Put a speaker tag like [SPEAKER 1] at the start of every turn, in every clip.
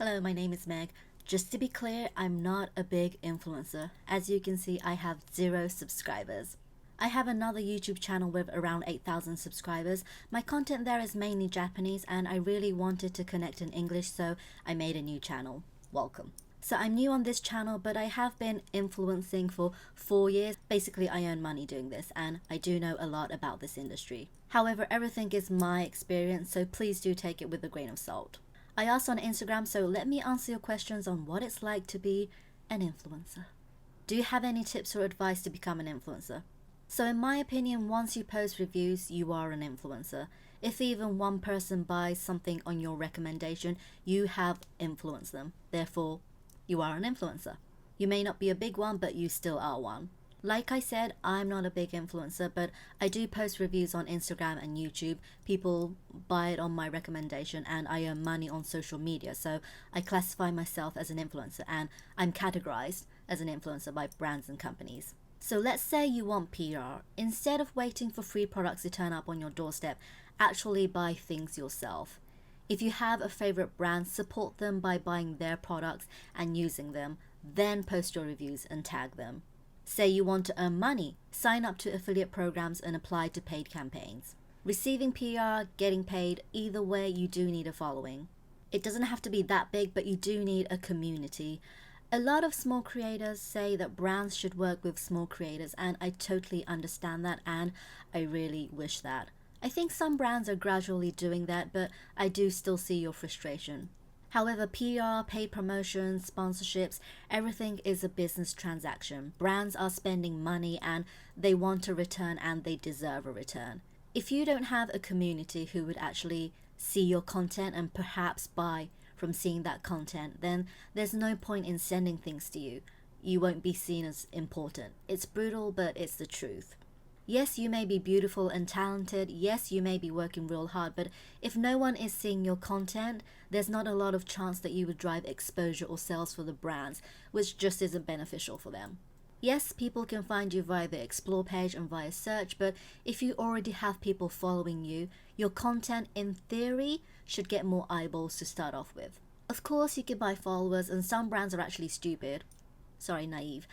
[SPEAKER 1] Hello, my name is Meg. Just to be clear, I'm not a big influencer. As you can see, I have 0 subscribers. I have another YouTube channel with around 8,000 subscribers. My content there is mainly Japanese and I really wanted to connect in English, so I made a new channel. Welcome. So I'm new on this channel, but I have been influencing for 4 years. Basically, I earn money doing this and I do know a lot about this industry. However, everything is my experience, so please do take it with a grain of salt. I asked on Instagram, so let me answer your questions on what it's like to be an influencer. Do you have any tips or advice to become an influencer? So in my opinion, once you post reviews, you are an influencer. If even one person buys something on your recommendation, you have influenced them. Therefore, you are an influencer. You may not be a big one, but you still are one. Like I said, I'm not a big influencer, but I do post reviews on Instagram and YouTube. People buy it on my recommendation and I earn money on social media. So I classify myself as an influencer and I'm categorized as an influencer by brands and companies. So let's say you want PR. Instead of waiting for free products to turn up on your doorstep, actually buy things yourself. If you have a favorite brand, support them by buying their products and using them. Then post your reviews and tag them. Say you want to earn money, sign up to affiliate programs and apply to paid campaigns. Receiving PR, getting paid, either way you do need a following. It doesn't have to be that big, but you do need a community. A lot of small creators say that brands should work with small creators, and I totally understand that and I really wish that. I think some brands are gradually doing that, but I do still see your frustration. However, PR, paid promotions, sponsorships, everything is a business transaction. Brands are spending money and they want a return and they deserve a return. If you don't have a community who would actually see your content and perhaps buy from seeing that content, then there's no point in sending things to you. You won't be seen as important. It's brutal, but it's the truth. Yes, you may be beautiful and talented. Yes, you may be working real hard, but if no one is seeing your content, there's not a lot of chance that you would drive exposure or sales for the brands, which just isn't beneficial for them. Yes, people can find you via the explore page and via search, but if you already have people following you, your content in theory should get more eyeballs to start off with. Of course, you can buy followers, and some brands are actually stupid. Sorry, naive.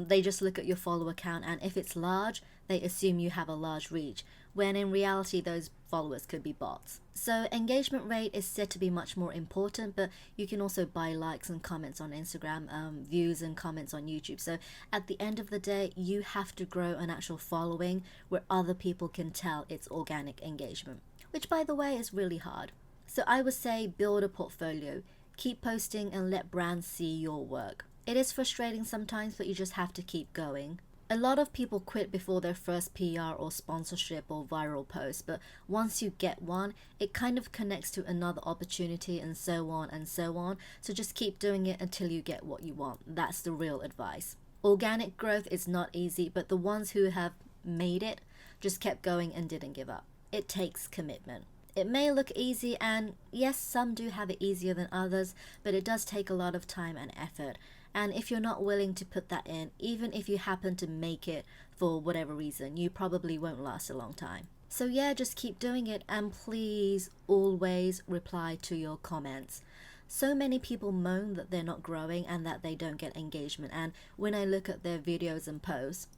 [SPEAKER 1] They just look at your follower count, and if it's large, they assume you have a large reach, when in reality those followers could be bots. So engagement rate is said to be much more important, but you can also buy likes and comments on Instagram, views and comments on YouTube. So at the end of the day, you have to grow an actual following where other people can tell it's organic engagement, which by the way is really hard. So I would say build a portfolio, keep posting and let brands see your work. It is frustrating sometimes, but you just have to keep going. A lot of people quit before their first PR or sponsorship or viral post, but once you get one, it kind of connects to another opportunity and so on and so on. So just keep doing it until you get what you want. That's the real advice. Organic growth is not easy, but the ones who have made it just kept going and didn't give up. It takes commitment. It may look easy, and yes, some do have it easier than others, but it does take a lot of time and effort. And if you're not willing to put that in, even if you happen to make it for whatever reason, you probably won't last a long time. So yeah, just keep doing it, and please always reply to your comments. So many people moan that they're not growing and that they don't get engagement, and when I look at their videos and posts,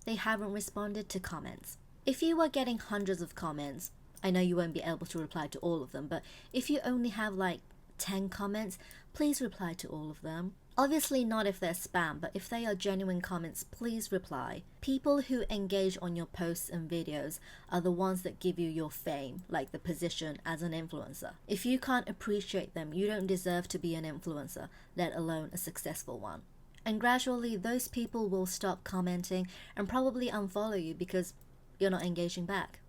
[SPEAKER 1] they haven't responded to comments. If you are getting hundreds of comments, I know you won't be able to reply to all of them, but if you only have like 10 comments, please reply to all of them. Obviously not if they're spam, but if they are genuine comments, please reply. People who engage on your posts and videos are the ones that give you your fame, like the position as an influencer. If you can't appreciate them, you don't deserve to be an influencer, let alone a successful one. And gradually, those people will stop commenting and probably unfollow you because you're not engaging back.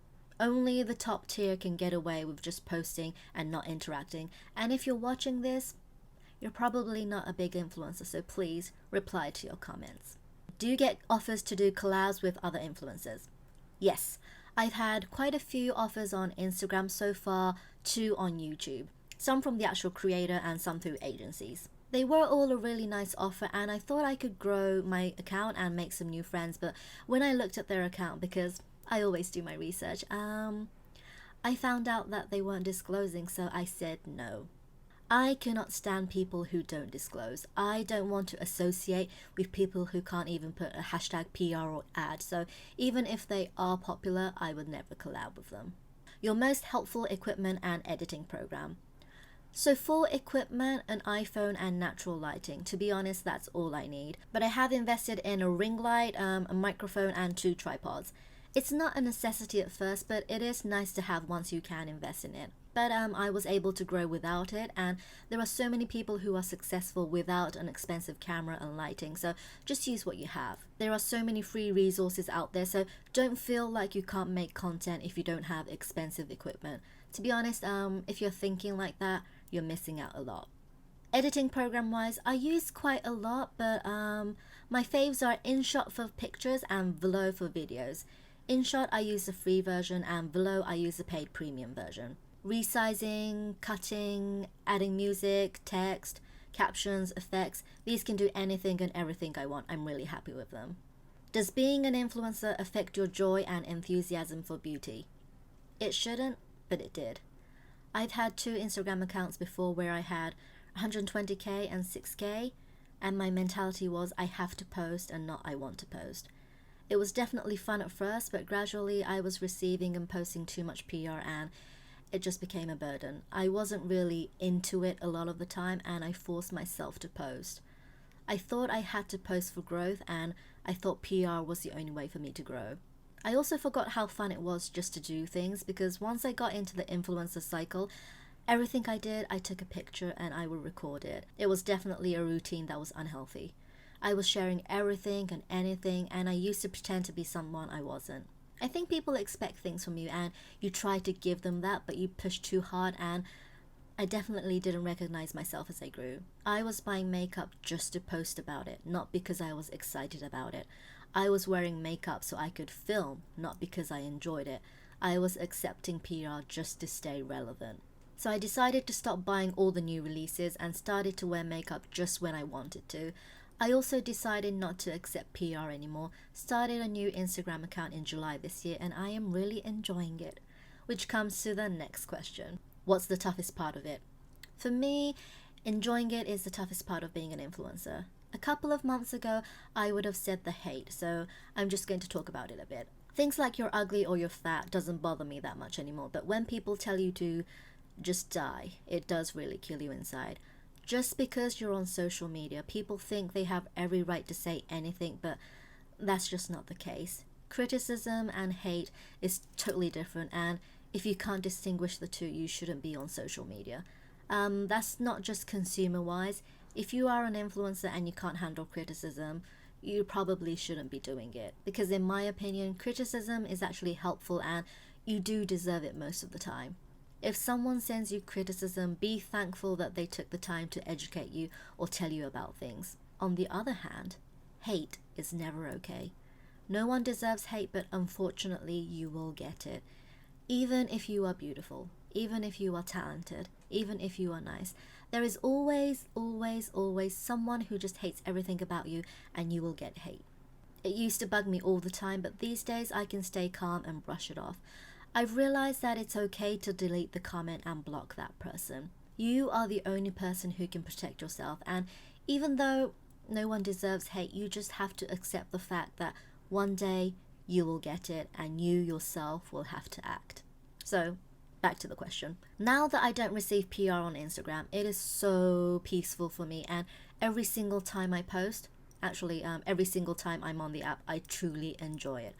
[SPEAKER 1] Only the top tier can get away with just posting and not interacting. And if you're watching this, you're probably not a big influencer, so please reply to your comments. Do you get offers to do collabs with other influencers? Yes, I've had quite a few offers on Instagram so far, 2 on YouTube. Some from the actual creator and some through agencies. They were all a really nice offer, and I thought I could grow my account and make some new friends, but when I looked at their account, because I always do my research, I found out that they weren't disclosing, so I said no. I cannot stand people who don't disclose. I don't want to associate with people who can't even put a hashtag PR or ad. So even if they are popular, I would never collab with them. Your most helpful equipment and editing program. So for equipment, an iPhone and natural lighting. To be honest, that's all I need. But I have invested in a ring light, a microphone and 2 tripods. It's not a necessity at first, but it is nice to have once you can invest in it. But I was able to grow without it, and there are so many people who are successful without an expensive camera and lighting, so just use what you have. There are so many free resources out there, so don't feel like you can't make content if you don't have expensive equipment. To be honest, if you're thinking like that, you're missing out a lot. Editing program wise, I use quite a lot, but my faves are InShot for pictures and Velo for videos. InShot I use the free version and Velo I use the paid premium version. Resizing, cutting, adding music, text, captions, effects, these can do anything and everything I want. I'm really happy with them. Does being an influencer affect your joy and enthusiasm for beauty? It shouldn't, but it did. I've had 2 Instagram accounts before where I had 120k and 6k, and my mentality was I have to post and not I want to post. It was definitely fun at first, but gradually I was receiving and posting too much PR and it just became a burden. I wasn't really into it a lot of the time and I forced myself to post. I thought I had to post for growth and I thought PR was the only way for me to grow. I also forgot how fun it was just to do things, because once I got into the influencer cycle, everything I did, I took a picture and I would record it. It was definitely a routine that was unhealthy. I was sharing everything and anything, and I used to pretend to be someone I wasn't. I think people expect things from you and you try to give them that, but you push too hard, and I definitely didn't recognize myself as I grew. I was buying makeup just to post about it, not because I was excited about it. I was wearing makeup so I could film, not because I enjoyed it. I was accepting PR just to stay relevant. So I decided to stop buying all the new releases and started to wear makeup just when I wanted to. I also decided not to accept PR anymore, started a new Instagram account in July this year, and I am really enjoying it. Which comes to the next question. What's the toughest part of it? For me, enjoying it is the toughest part of being an influencer. A couple of months ago, I would have said the hate, so I'm just going to talk about it a bit. Things like you're ugly or you're fat doesn't bother me that much anymore, but when people tell you to just die, it does really kill you inside. Just because you're on social media, people think they have every right to say anything, but that's just not the case. Criticism and hate is totally different, and if you can't distinguish the two, you shouldn't be on social media. That's not just consumer-wise. If you are an influencer and you can't handle criticism, you probably shouldn't be doing it. Because in my opinion, criticism is actually helpful and you do deserve it most of the time. If someone sends you criticism, be thankful that they took the time to educate you or tell you about things. On the other hand, hate is never okay. No one deserves hate, but unfortunately you will get it. Even if you are beautiful, even if you are talented, even if you are nice, there is always someone who just hates everything about you, and you will get hate. It used to bug me all the time, but these days I can stay calm and brush it off. I've realized that it's okay to delete the comment and block that person. You are the only person who can protect yourself, and even though no one deserves hate, you just have to accept the fact that one day you will get it and you yourself will have to act. So, back to the question. Now that I don't receive PR on Instagram, it is so peaceful for me, and every single time I post, every single time I'm on the app, I truly enjoy it.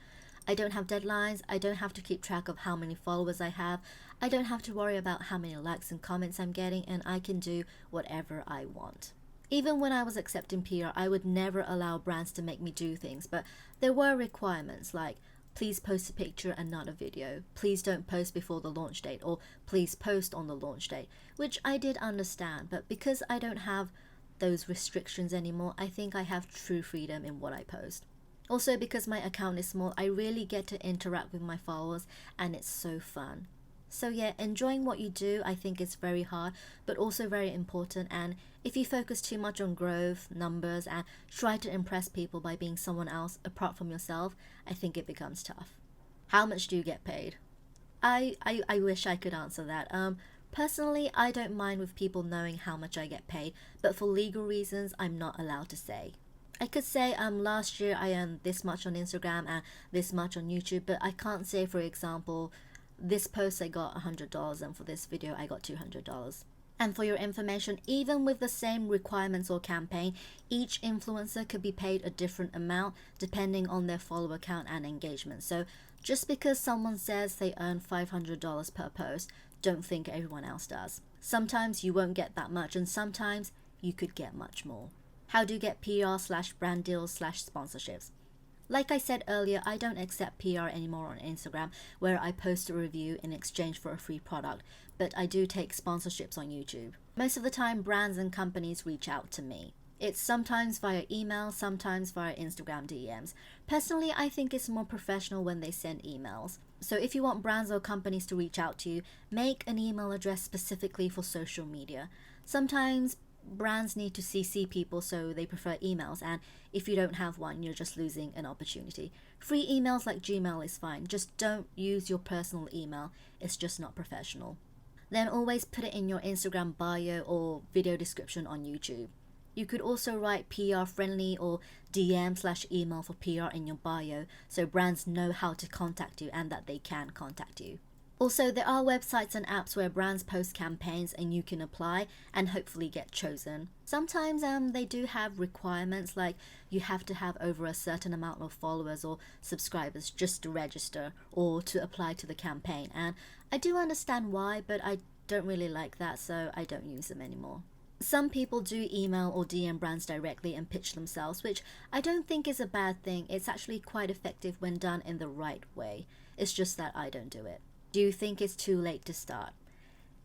[SPEAKER 1] I don't have deadlines, I don't have to keep track of how many followers I have, I don't have to worry about how many likes and comments I'm getting, and I can do whatever I want. Even when I was accepting PR, I would never allow brands to make me do things, but there were requirements like, please post a picture and not a video, please don't post before the launch date, or please post on the launch date, which I did understand, but because I don't have those restrictions anymore, I think I have true freedom in what I post. Also, because my account is small, I really get to interact with my followers, and it's so fun. So yeah, enjoying what you do, I think is very hard, but also very important, and if you focus too much on growth, numbers, and try to impress people by being someone else apart from yourself, I think it becomes tough. How much do you get paid? I wish I could answer that. Personally, I don't mind with people knowing how much I get paid, but for legal reasons, I'm not allowed to say. I could say last year I earned this much on Instagram and this much on YouTube, but I can't say, for example, this post I got $100 and for this video I got $200. And for your information, even with the same requirements or campaign, each influencer could be paid a different amount depending on their follower count and engagement. So just because someone says they earn $500 per post, don't think everyone else does. Sometimes you won't get that much, and sometimes you could get much more. How do you get PR/brand deals/sponsorships? Like I said earlier, I don't accept PR anymore on Instagram, where I post a review in exchange for a free product, but I do take sponsorships on YouTube. Most of the time, brands and companies reach out to me. It's sometimes via email, sometimes via Instagram DMs. Personally, I think it's more professional when they send emails. So if you want brands or companies to reach out to you, make an email address specifically for social media. Sometimes brands need to CC people, so they prefer emails, and if you don't have one, you're just losing an opportunity. Free emails like Gmail is fine, just don't use your personal email, it's just not professional. Then always put it in your Instagram bio or video description on YouTube. You could also write PR friendly or DM/email for PR in your bio, so brands know how to contact you and that they can contact you. Also, there are websites and apps where brands post campaigns and you can apply and hopefully get chosen. Sometimes they do have requirements, like you have to have over a certain amount of followers or subscribers just to register or to apply to the campaign. And I do understand why, but I don't really like that, so I don't use them anymore. Some people do email or DM brands directly and pitch themselves, which I don't think is a bad thing. It's actually quite effective when done in the right way. It's just that I don't do it. Do you think it's too late to start?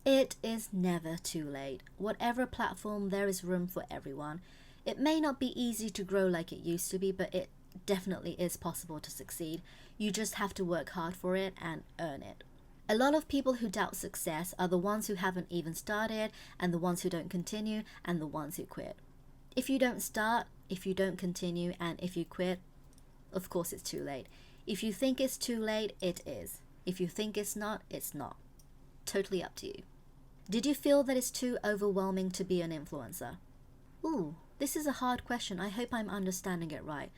[SPEAKER 1] It is never too late. Whatever platform, there is room for everyone. It may not be easy to grow like it used to be, but it definitely is possible to succeed. You just have to work hard for it and earn it. A lot of people who doubt success are the ones who haven't even started, and the ones who don't continue, and the ones who quit. If you don't start, if you don't continue, and if you quit, of course it's too late. If you think it's too late, it is. If you think it's not, it's not. Totally up to you. Did you feel that it's too overwhelming to be an influencer? Ooh, this is a hard question. I hope I'm understanding it right.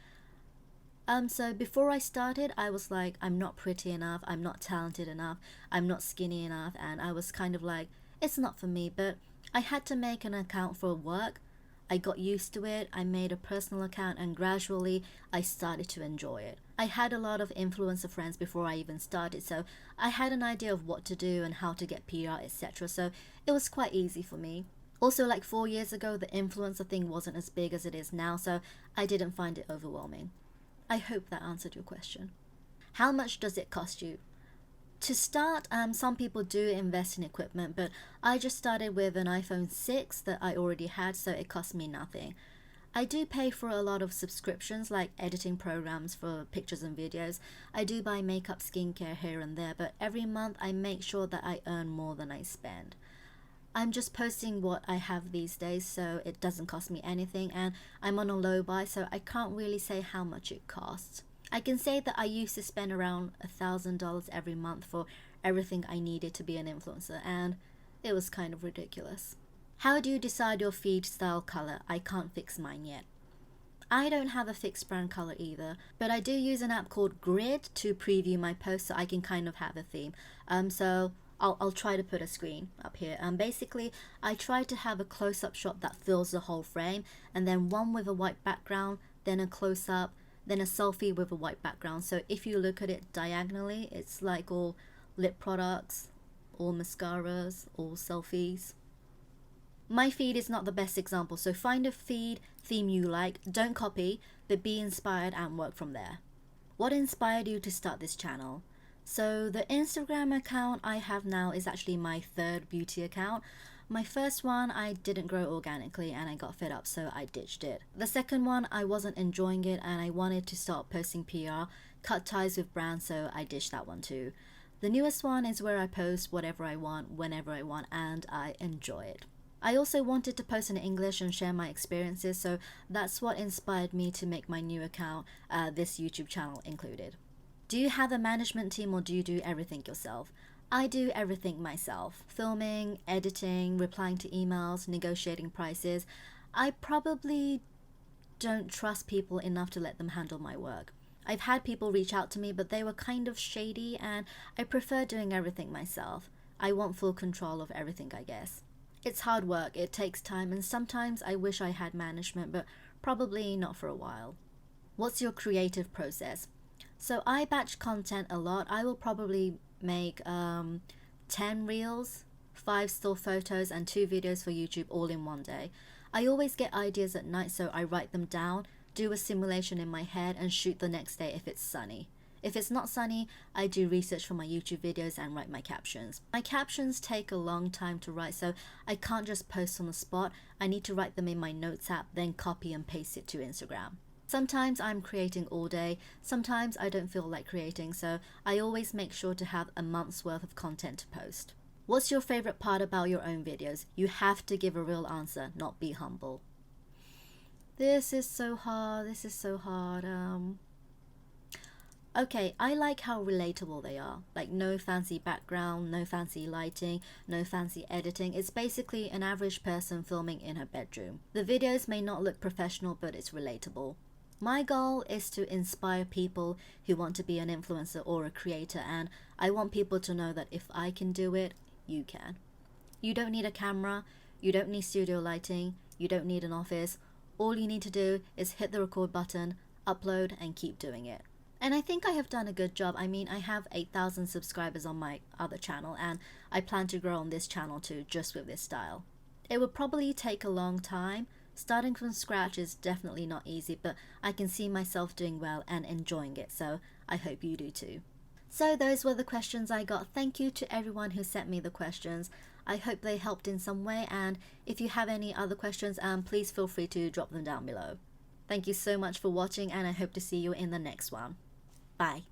[SPEAKER 1] So before I started, I was like, I'm not pretty enough, I'm not talented enough, I'm not skinny enough, and I was kind of like, it's not for me, but I had to make an account for work. I got used to it, I made a personal account, and gradually I started to enjoy it. I had a lot of influencer friends before I even started, so I had an idea of what to do and how to get PR, etc. So it was quite easy for me. Also, like 4 years ago, the influencer thing wasn't as big as it is now, so I didn't find it overwhelming. I hope that answered your question. How much does it cost you? To start, some people do invest in equipment, but I just started with an iPhone 6 that I already had, so it cost me nothing. I do pay for a lot of subscriptions, like editing programs for pictures and videos. I do buy makeup, skincare here and there, but every month I make sure that I earn more than I spend. I'm just posting what I have these days, so it doesn't cost me anything, and I'm on a low buy, so I can't really say how much it costs. I can say that I used to spend around $1,000 every month for everything I needed to be an influencer, and it was kind of ridiculous. How do you decide your feed style color? I can't fix mine yet. I don't have a fixed brand color either, but I do use an app called Grid to preview my posts, so I can kind of have a theme. So I'll try to put a screen up here. Basically, I try to have a close-up shot that fills the whole frame, and then one with a white background, then a close-up, then a selfie with a white background. So if you look at it diagonally, it's like all lip products, all mascaras, all selfies. My feed is not the best example, so find a feed theme you like, don't copy, but be inspired and work from there. What inspired you to start this channel? So the Instagram account I have now is actually my third beauty account. My first one I didn't grow organically and I got fed up, so I ditched it. The second one I wasn't enjoying it and I wanted to start posting PR, cut ties with brands, so I ditched that one too. The newest one is where I post whatever I want, whenever I want, and I enjoy it. I also wanted to post in English and share my experiences, so that's what inspired me to make my new account, this YouTube channel included. Do you have a management team or do you do everything yourself? I do everything myself. Filming, editing, replying to emails, negotiating prices. I probably don't trust people enough to let them handle my work. I've had people reach out to me, but they were kind of shady, and I prefer doing everything myself. I want full control of everything, I guess. It's hard work, it takes time, and sometimes I wish I had management, but probably not for a while. What's your creative process? So I batch content a lot. I will probably make 10 reels, 5 still photos, and 2 videos for YouTube all in one day. I always get ideas at night, so I write them down, do a simulation in my head, and shoot the next day if it's sunny. If it's not sunny, I do research for my YouTube videos and write my captions. My captions take a long time to write, so I can't just post on the spot. I need to write them in my notes app, then copy and paste it to Instagram. Sometimes I'm creating all day, sometimes I don't feel like creating, so I always make sure to have a month's worth of content to post. What's your favorite part about your own videos? You have to give a real answer, not be humble. This is so hard. Okay, I like how relatable they are. Like, no fancy background, no fancy lighting, no fancy editing. It's basically an average person filming in her bedroom. The videos may not look professional, but it's relatable. My goal is to inspire people who want to be an influencer or a creator, and I want people to know that if I can do it, you can. You don't need a camera, you don't need studio lighting, you don't need an office. All you need to do is hit the record button, upload, and keep doing it. And I think I have done a good job. I mean, I have 8,000 subscribers on my other channel, and I plan to grow on this channel too, just with this style. It would probably take a long time. Starting from scratch is definitely not easy, but I can see myself doing well and enjoying it, so I hope you do too. So those were the questions I got. Thank you to everyone who sent me the questions. I hope they helped in some way, and if you have any other questions, please feel free to drop them down below. Thank you so much for watching, and I hope to see you in the next one. Bye.